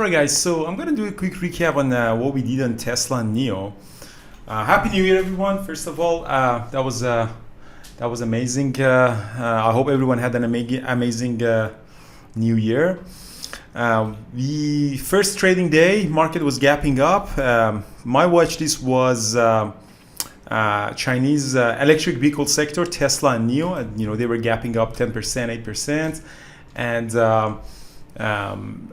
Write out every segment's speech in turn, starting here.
Alright guys, so I'm gonna do a quick recap on what we did on Tesla and NIO. Happy New Year everyone, first of all. That was amazing. I hope everyone had an amazing New Year. The first trading day, market was gapping up. My watch list was Chinese electric vehicle sector, Tesla and NIO. They were gapping up 10%, 8%. And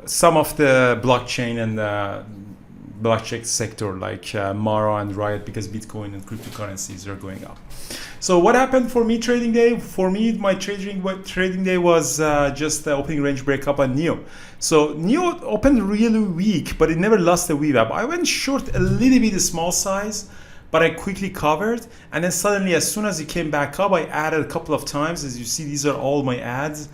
some of the blockchain and blockchain sector like Mara and Riot, because Bitcoin and cryptocurrencies are going up. So what happened for me trading day? For me, my trading day was just the opening range breakup on NIO. So NIO opened really weak, but it never lost the VWAP. I went short a little bit, a small size, but I quickly covered. And then suddenly, as soon as it came back up, I added a couple of times. As you see, these are all my ads.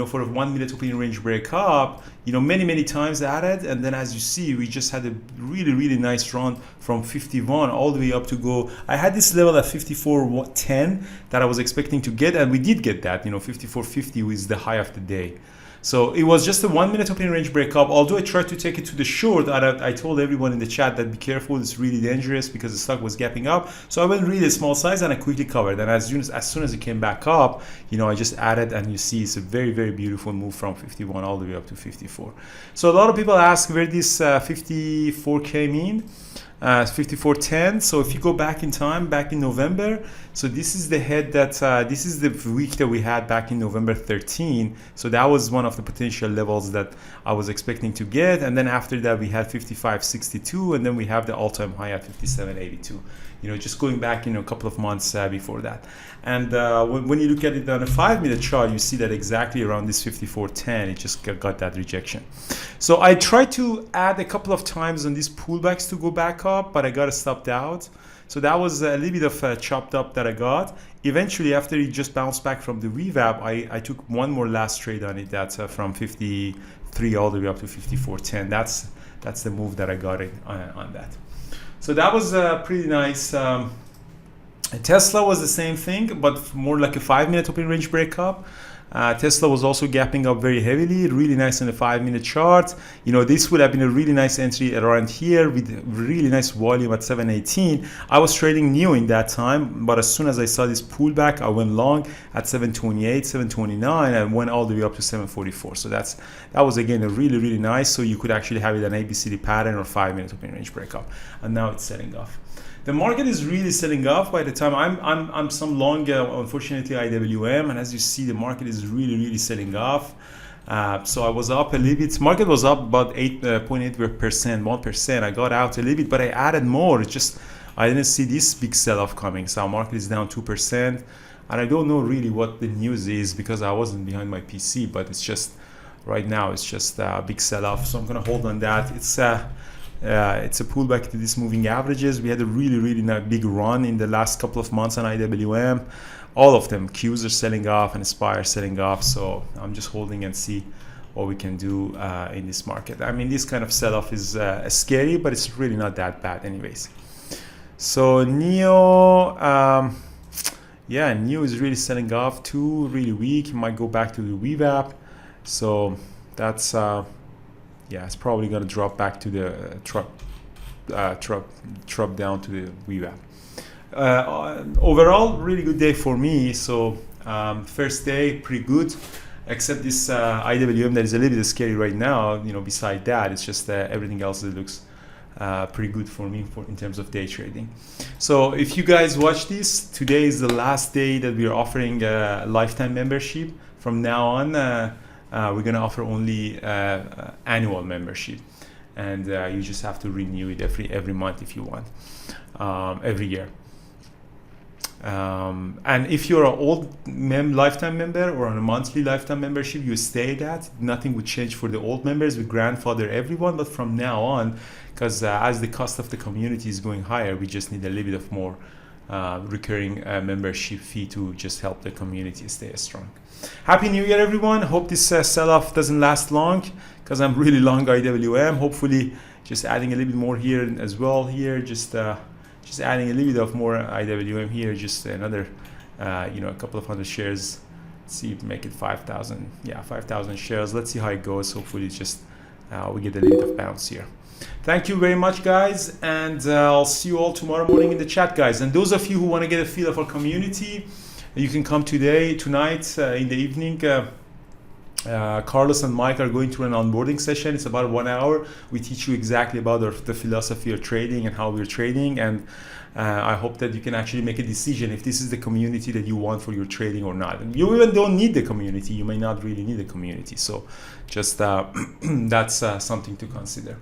For a 1 minute opening range breakup, many times added. And then as you see, we just had a really nice run from 51 all the way up to go. I had this level at 54.10 that I was expecting to get, and we did get that. 54.50 was the high of the day. So it was just a 1 minute opening range breakup. Although I tried to take it to the short, I told everyone in the chat that be careful, it's really dangerous because the stock was gapping up. So I went really small size and I quickly covered. And as soon as it came back up, I just added, and you see it's a very beautiful move from 51 all the way up to 54. So a lot of people ask where this 54 came in. 54.10. So if you go back in time, back in November, so this is the head that this is the week that we had back in November 13. So that was one of the potential levels that I was expecting to get. And then after that we had 55.62, and then we have the all-time high at 57.82. Just going back a couple of months before that. And when you look at it on a 5-minute chart, you see that exactly around this 54.10, it just got that rejection. So I tried to add a couple of times on these pullbacks to go back up, but I got stopped out. So that was a little bit of chopped up that I got. Eventually, after it just bounced back from the VWAP, I took one more last trade on it. That's from 53 all the way up to 54.10. That's the move that I got on that. So that was pretty nice. Tesla was the same thing, but more like a 5-minute opening range breakup. Tesla was also gapping up very heavily, really nice in the 5-minute chart. This would have been a really nice entry around here with really nice volume at 718. I was trading NIO in that time, but as soon as I saw this pullback, I went long at 728, 729, and went all the way up to 744. So that was again a really nice. So you could actually have it an ABCD pattern or 5-minute opening range breakup, and now it's selling off. The market is really selling off by the time I'm some long, unfortunately, IWM, and as you see, the market is really selling off. So I was up a little bit. Market was up about 8.8%, 1%. I got out a little bit, but I added more. It's just I didn't see this big sell-off coming. So our market is down 2%, and I don't know really what the news is because I wasn't behind my PC. But it's just right now it's just a big sell-off. So I'm gonna hold on that. It's a pullback to these moving averages. We had a really big run in the last couple of months on IWM. All of them, Qs are selling off and Aspire selling off. So I'm just holding and see what we can do in this market. I mean, this kind of sell-off is scary, but it's really not that bad anyways. So NIO, NIO is really selling off too, really weak. It might go back to the VWAP. So that's it's probably going to drop back to the drop down to the VWAP. Overall, really good day for me. So first day, pretty good, except this IWM that is a little bit scary right now. Beside that, it's just everything else that looks pretty good for me in terms of day trading. So if you guys watch this, today is the last day that we are offering a lifetime membership. From now on, we're going to offer only annual membership, and you just have to renew it every month if you want, every year. And if you're an old lifetime member or on a monthly lifetime membership, you stay that. Nothing would change for the old members. We grandfather everyone, but from now on, because as the cost of the community is going higher, we just need a little bit of more recurring membership fee to just help the community stay strong. Happy New Year, everyone. Hope this sell-off doesn't last long because I'm really long IWM. Hopefully, just adding a little bit more here as well. Here, just adding a little bit of more IWM here. Just another, a couple of hundred shares. Let's see if we make it 5,000. Yeah, 5,000 shares. Let's see how it goes. Hopefully, it's just we get a little bit of bounce here. Thank you very much, guys, and I'll see you all tomorrow morning in the chat, guys. And those of you who want to get a feel of our community, you can come tonight in the evening. Carlos and Mike are going through an onboarding session. It's about 1 hour. We teach you exactly about the philosophy of trading and how we're trading, and I hope that you can actually make a decision if this is the community that you want for your trading or not. And you even don't need the community. You may not really need a community. So just that's something to consider.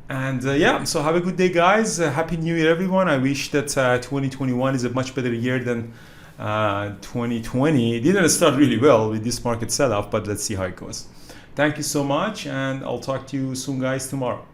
And yeah, so have a good day, guys. Happy New Year, everyone. I wish that 2021 is a much better year than 2020. It didn't start really well with this market sell-off, but let's see how it goes. Thank you so much, and I'll talk to you soon, guys, tomorrow.